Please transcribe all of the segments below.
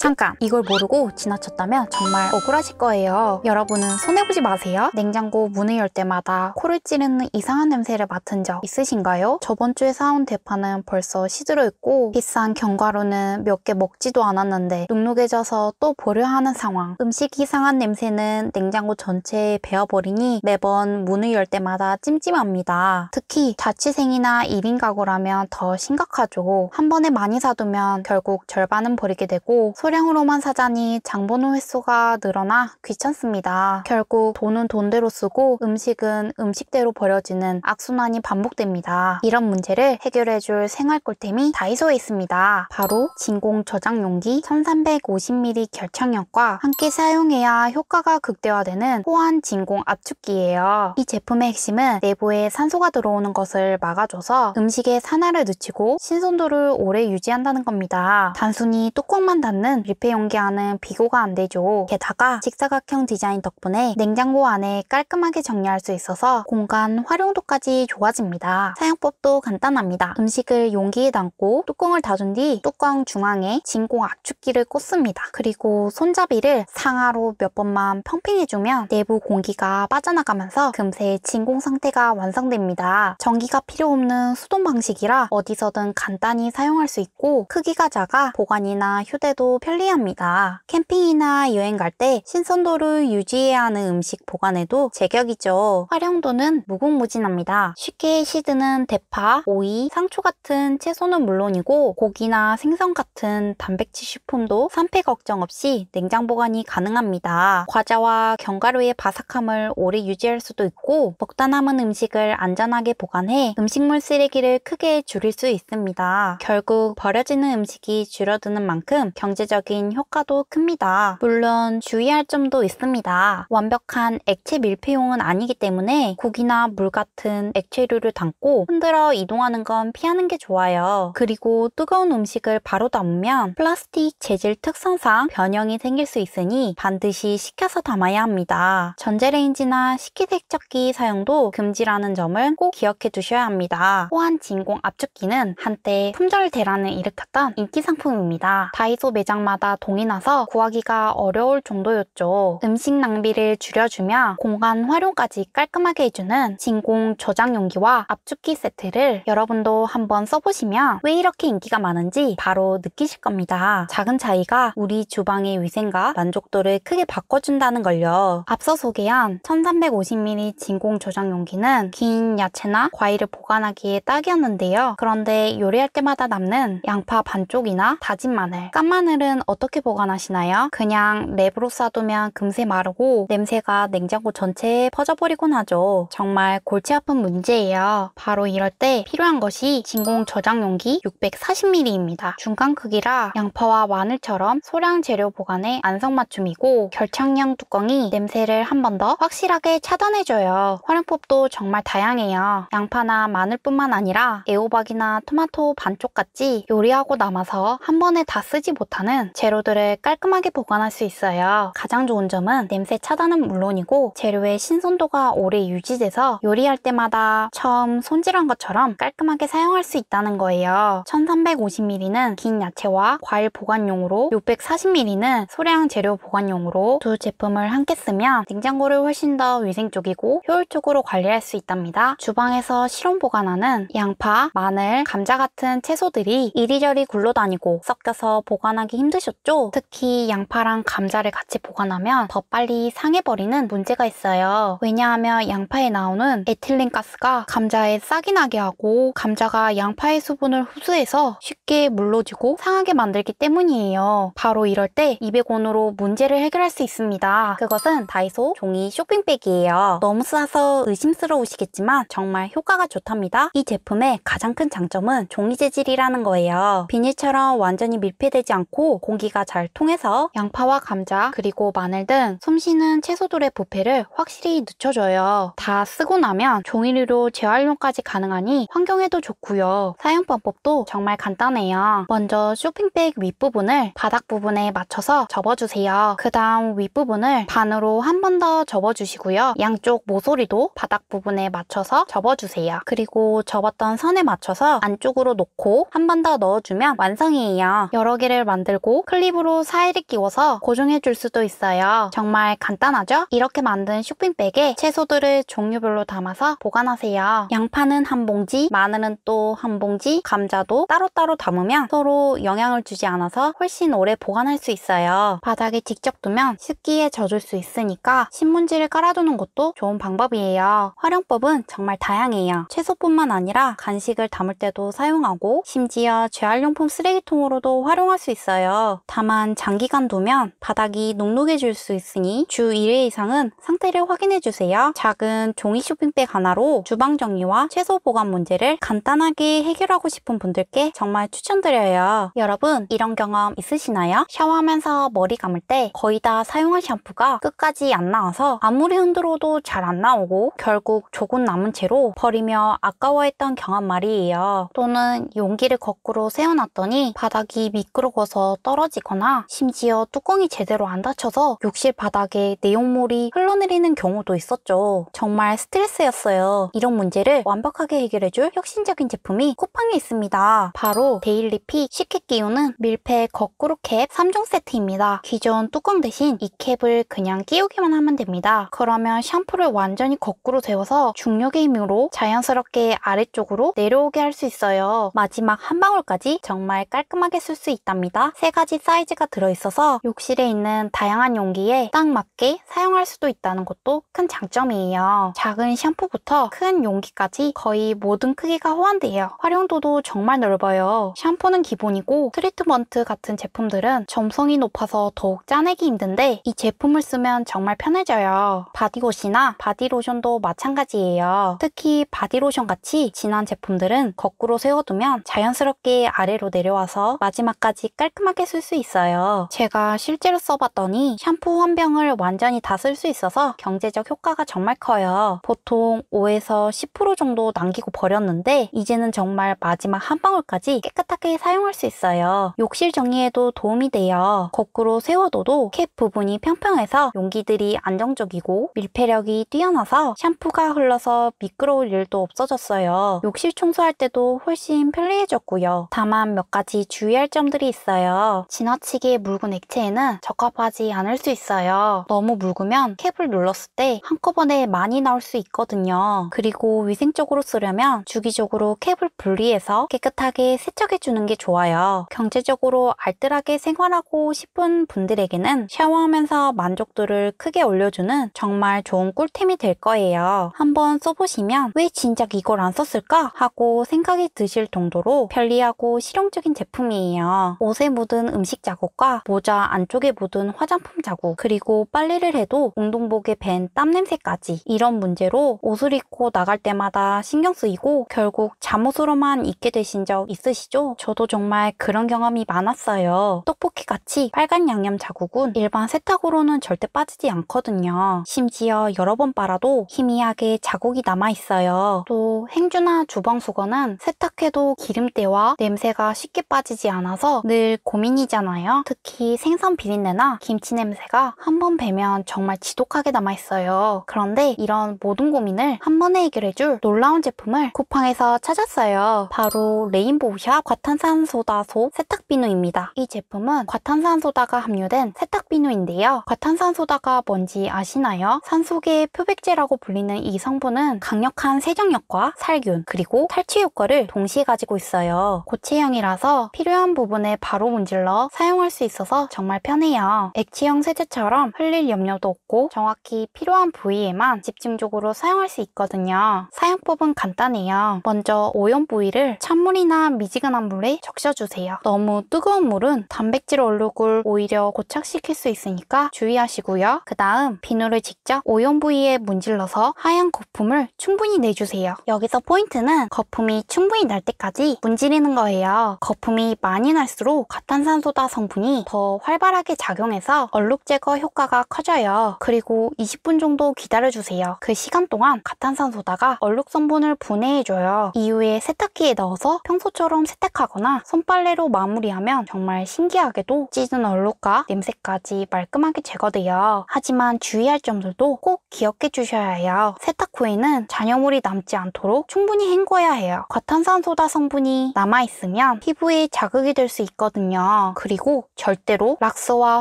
잠깐! 이걸 모르고 지나쳤다면 정말 억울하실 거예요. 여러분은 손해보지 마세요. 냉장고 문을 열 때마다 코를 찌르는 이상한 냄새를 맡은 적 있으신가요? 저번 주에 사온 대파는 벌써 시들어 있고 비싼 견과류는 몇 개 먹지도 않았는데 눅눅해져서 또 보려 하는 상황. 음식 이상한 냄새는 냉장고 전체에 배어버리니 매번 문을 열 때마다 찜찜합니다. 특히 자취생이나 1인 가구라면 더 심각하죠. 한 번에 많이 사두면 결국 절반은 버리게 되고 소량으로만 사자니 장보는 횟수가 늘어나 귀찮습니다. 결국 돈은 돈대로 쓰고 음식은 음식대로 버려지는 악순환이 반복됩니다. 이런 문제를 해결해줄 생활 꿀템이 다이소에 있습니다. 바로 진공 저장 용기 1350ml 결착력과 함께 사용해야 효과가 극대화되는 호환 진공 압축기예요. 이 제품의 핵심은 내부에 산소가 들어오는 것을 막아줘서 음식에 산화를 늦추고 신선도를 오래 유지한다는 겁니다. 단순히 뚜껑만 닫는 밀폐 용기 안은 비교가 안 되죠. 게다가 직사각형 디자인 덕분에 냉장고 안에 깔끔하게 정리할 수 있어서 공간 활용도까지 좋아집니다. 사용법도 간단합니다. 음식을 용기에 담고 뚜껑을 닫은 뒤 뚜껑 중앙에 진공 압축기를 꽂습니다. 그리고 손잡이를 상하로 몇 번만 펌핑해주면 내부 공기가 빠져나가면서 금세 진공 상태가 완성됩니다. 전기가 필요 없는 수동 방식이라 어디서든 간단히 사용할 수 있고 크기가 작아 보관이나 휴대도 편리합니다. 캠핑이나 여행 갈 때 신선도를 유지해야 하는 음식 보관에도 제격이죠. 활용도는 무궁무진합니다. 쉽게 시드는 대파, 오이, 상추 같은 채소는 물론이고 고기나 생선 같은 단백질 식품도 산패 걱정 없이 냉장 보관이 가능합니다. 과자와 견과류의 바삭함을 오래 유지할 수도 있고 먹다 남은 음식을 안전하게 보관해 음식물 쓰레기를 크게 줄일 수 있습니다. 결국 버려지는 음식이 줄어드는 만큼 경제적인 효과도 큽니다. 물론 주의할 점도 있습니다. 완벽한 액체 밀폐용은 아니기 때문에 국이나 물 같은 액체류를 담고 흔들어 이동하는 건 피하는 게 좋아요. 그리고 뜨거운 음식을 바로 담으면 플라스틱 재질 특성상 변형이 생길 수 있으니 반드시 식혀서 담아야 합니다. 전자레인지나 식기세척기 사용도 금지라는 점을 꼭 기억해 두셔야 합니다. 호환 진공 압축기는 한때 품절 대란을 일으켰던 인기 상품입니다. 다이소 매장마다 동이 나서 구하기가 어려울 정도였죠. 음식 낭비를 줄여주며 공간 활용까지 깔끔하게 해주는 진공 저장 용기와 압축기 세트를 여러분도 한번 써보시면 왜 이렇게 인기가 많은지 바로 느끼실 겁니다. 작은 차이가 우리 주방의 위생과 만족도를 크게 바꿔준다는 걸요. 앞서 소개한 1350ml 진공 저장 용기는 긴 야채나 과일을 보관하기에 딱이었는데요. 그런데 요리할 때마다 남는 양파 반쪽이나 다진 마늘, 깐 마늘은 어떻게 보관하시나요? 그냥 랩으로 싸두면 금세 마르고 냄새가 냉장고 전체에 퍼져버리곤 하죠. 정말 골치 아픈 문제예요. 바로 이럴 때 필요한 것이 진공 저장 용기 640ml입니다. 중간 크기라 양파와 마늘처럼 소량 재료 보관에 안성맞춤이고 결착형 뚜껑이 냄새를 한 번 더 확실하게 차단해줘요. 활용법도 정말 다양해요. 양파나 마늘뿐만 아니라 애호박이나 토마토 반쪽같이 요리하고 남아서 한 번에 다 쓰지 못하는 재료들을 깔끔하게 보관할 수 있어요. 가장 좋은 점은 냄새 차단은 물론이고 재료의 신선도가 오래 유지돼서 요리할 때마다 처음 손질한 것처럼 깔끔하게 사용할 수 있다는 거예요. 1350ml는 긴 야채와 과일 보관용으로 640ml는 소량 재료 보관용으로 두 제품을 함께 쓰면 냉장고를 훨씬 더 위생적이고 효율적으로 관리할 수 있답니다. 주방에서 실온 보관하는 양파, 마늘, 감자 같은 채소들이 이리저리 굴러다니고 섞여서 보관하기 힘드셨죠? 특히 양파랑 감자를 같이 보관하면 더 빨리 상해버리는 문제가 있어요. 왜냐하면 양파에 나오는 에틸렌 가스가 감자에 싹이 나게 하고 감자가 양파의 수분을 흡수해서 쉽게 물러지고 상하게 만들기 때문이에요. 바로 이럴 때 200원으로 문제를 해결할 수 있습니다. 그것은 다이소 종이 쇼핑백이에요. 너무 싸서 의심스러우시겠지만 정말 효과가 좋답니다. 이 제품의 가장 큰 장점은 종이 재질이라는 거예요. 비닐처럼 완전히 밀폐되지 않고 공기가 잘 통해서 양파와 감자 그리고 마늘 등 숨쉬는 채소들의 부패를 확실히 늦춰줘요. 다 쓰고 나면 종이류로 재활용까지 가능하니 환경에도 좋고요. 사용 방법도 정말 간단해요. 먼저 쇼핑백 윗부분을 바닥 부분에 맞춰서 접어주세요. 그 다음 윗부분을 반으로 한 번 더 접어주시고요. 양쪽 모서리도 바닥 부분에 맞춰서 접어주세요. 그리고 접었던 선에 맞춰서 안쪽으로 놓고 한 번 더 넣어주면 완성이에요. 여러 개를 만들고 그리고 클립으로 사이를 끼워서 고정해줄 수도 있어요. 정말 간단하죠? 이렇게 만든 쇼핑백에 채소들을 종류별로 담아서 보관하세요. 양파는 한 봉지, 마늘은 또 한 봉지, 감자도 따로따로 담으면 서로 영향을 주지 않아서 훨씬 오래 보관할 수 있어요. 바닥에 직접 두면 습기에 젖을 수 있으니까 신문지를 깔아두는 것도 좋은 방법이에요. 활용법은 정말 다양해요. 채소뿐만 아니라 간식을 담을 때도 사용하고 심지어 재활용품 쓰레기통으로도 활용할 수 있어요. 다만 장기간 두면 바닥이 눅눅해질 수 있으니 주 1회 이상은 상태를 확인해주세요. 작은 종이 쇼핑백 하나로 주방 정리와 채소 보관 문제를 간단하게 해결하고 싶은 분들께 정말 추천드려요. 여러분 이런 경험 있으시나요? 샤워하면서 머리 감을 때 거의 다 사용한 샴푸가 끝까지 안 나와서 아무리 흔들어도 잘 안 나오고 결국 조금 남은 채로 버리며 아까워했던 경험 말이에요. 또는 용기를 거꾸로 세워놨더니 바닥이 미끄러워서 떨어지거나 심지어 뚜껑이 제대로 안 닫혀서 욕실 바닥에 내용물이 흘러내리는 경우도 있었죠. 정말 스트레스였어요. 이런 문제를 완벽하게 해결해줄 혁신적인 제품이 쿠팡에 있습니다. 바로 데일리피 쉽게 끼우는 밀폐 거꾸로 캡 3종 세트입니다. 기존 뚜껑 대신 이 캡을 그냥 끼우기만 하면 됩니다. 그러면 샴푸를 완전히 거꾸로 세워서 중력의 힘으로 자연스럽게 아래쪽으로 내려오게 할 수 있어요. 마지막 한 방울까지 정말 깔끔하게 쓸 수 있답니다. 3가지 사이즈가 들어있어서 욕실에 있는 다양한 용기에 딱 맞게 사용할 수도 있다는 것도 큰 장점이에요. 작은 샴푸부터 큰 용기까지 거의 모든 크기가 호환돼요. 활용도도 정말 넓어요. 샴푸는 기본이고 트리트먼트 같은 제품들은 점성이 높아서 더욱 짜내기 힘든데 이 제품을 쓰면 정말 편해져요. 바디워시나 바디로션도 마찬가지예요. 특히 바디로션 같이 진한 제품들은 거꾸로 세워두면 자연스럽게 아래로 내려와서 마지막까지 깔끔하게 쓸 수 있어요. 제가 실제로 써봤더니 샴푸 한 병을 완전히 다 쓸 수 있어서 경제적 효과가 정말 커요. 보통 5에서 10% 정도 남기고 버렸는데 이제는 정말 마지막 한 방울까지 깨끗하게 사용할 수 있어요. 욕실 정리에도 도움이 돼요. 거꾸로 세워둬도 캡 부분이 평평해서 용기들이 안정적이고 밀폐력이 뛰어나서 샴푸가 흘러서 미끄러울 일도 없어졌어요. 욕실 청소할 때도 훨씬 편리해졌고요. 다만 몇 가지 주의할 점들이 있어요. 지나치게 묽은 액체에는 적합하지 않을 수 있어요. 너무 묽으면 캡을 눌렀을 때 한꺼번에 많이 나올 수 있거든요. 그리고 위생적으로 쓰려면 주기적으로 캡을 분리해서 깨끗하게 세척해주는 게 좋아요. 경제적으로 알뜰하게 생활하고 싶은 분들에게는 샤워하면서 만족도를 크게 올려주는 정말 좋은 꿀템이 될 거예요. 한번 써보시면 왜 진작 이걸 안 썼을까 하고 생각이 드실 정도로 편리하고 실용적인 제품이에요. 옷에 묻은 음식 자국과 모자 안쪽에 묻은 화장품 자국 그리고 빨래를 해도 운동복에 밴 땀 냄새까지 이런 문제로 옷을 입고 나갈 때마다 신경 쓰이고 결국 잠옷으로만 입게 되신 적 있으시죠? 저도 정말 그런 경험이 많았어요. 떡볶이같이 빨간 양념 자국은 일반 세탁으로는 절대 빠지지 않거든요. 심지어 여러 번 빨아도 희미하게 자국이 남아있어요. 또 행주나 주방수건은 세탁해도 기름때와 냄새가 쉽게 빠지지 않아서 늘 고민이잖아요. 특히 생선 비린내나 김치 냄새가 한 번 배면 정말 지독하게 남아있어요. 그런데 이런 모든 고민을 한 번에 해결해줄 놀라운 제품을 쿠팡에서 찾았어요. 바로 레인보우샵 과탄산소다소 세탁비누입니다. 이 제품은 과탄산소다가 함유된 세탁비누인데요. 과탄산소다가 뭔지 아시나요? 산소계 표백제라고 불리는 이 성분은 강력한 세정력과 살균 그리고 탈취 효과를 동시에 가지고 있어요. 고체형이라서 필요한 부분에 바로 문질러 사용할 수 있어서 정말 편해요. 액체형 세제처럼 흘릴 염려도 없고 정확히 필요한 부위에만 집중적으로 사용할 수 있거든요. 사용법은 간단해요. 먼저 오염 부위를 찬물이나 미지근한 물에 적셔주세요. 너무 뜨거운 물은 단백질 얼룩을 오히려 고착시킬 수 있으니까 주의하시고요. 그 다음 비누를 직접 오염 부위에 문질러서 하얀 거품을 충분히 내주세요. 여기서 포인트는 거품이 충분히 날 때까지 문지르는 거예요. 거품이 많이 날수록 과탄산소다 성분이 더 활발하게 작용해서 얼룩 제거 효과가 커져요. 그리고 20분 정도 기다려주세요. 그 시간 동안 과탄산소다가 얼룩 성분을 분해해줘요. 이후에 세탁기에 넣어서 평소처럼 세탁하거나 손빨래로 마무리하면 정말 신기하게도 찌든 얼룩과 냄새까지 말끔하게 제거돼요. 하지만 주의할 점들도 꼭 기억해 주셔야 해요. 세탁 후에는 잔여물이 남지 않도록 충분히 헹궈야 해요. 과탄산소다 성분이 남아있으면 피부에 자극이 될 수 있거든요. 그리고 절대로 락스와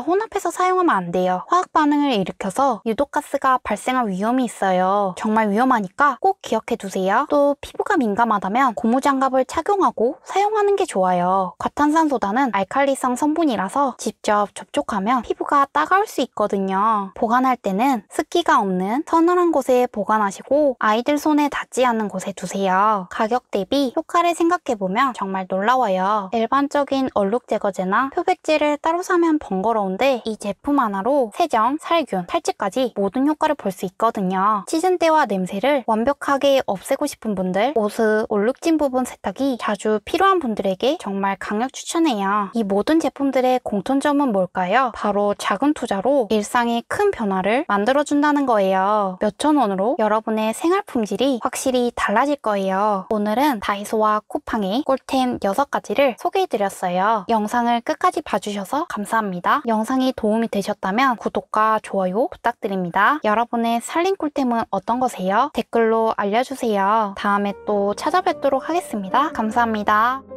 혼합해서 사용하면 안 돼요. 화학 반응을 일으켜서 유독가스가 발생할 위험이 있어요. 정말 위험하니까 꼭 기억해 두세요. 또 피부가 민감하다면 고무장갑을 착용하고 사용하는 게 좋아요. 과탄산소다는 알칼리성 성분이라서 직접 접촉하면 피부가 따가울 수 있거든요. 보관할 때는 습기가 없는 서늘한 곳에 보관하시고 아이들 손에 닿지 않는 곳에 두세요. 가격 대비 효과를 생각해보면 정말 놀라워요. 일반적인 얼룩 제거제나 표백제를 따로 사면 번거로운데 이 제품 하나로 세정, 살균, 탈취까지 모든 효과를 볼 수 있거든요. 시즌때와 냄새를 완벽하게 없애고 싶은 분들, 옷의 얼룩진 부분 세탁이 자주 필요한 분들에게 정말 강력 추천해요. 이 모든 제품들의 공통점은 뭘까요? 바로 작은 투자로 일상의 큰 변화를 만들어준다는 거예요. 몇천 원으로 여러분의 생활 품질이 확실히 달라질 거예요. 오늘은 다이소와 쿠팡의 꿀템 6가지를 소개해드렸어요. 영상을 끝까지 봐주셔서 감사합니다. 영상이 도움이 되셨다면 구독과 좋아요 부탁드립니다. 여러분의 살림 꿀템은 어떤 거세요? 댓글로 알려주세요. 다음에 또 찾아뵙도록 하겠습니다. 감사합니다.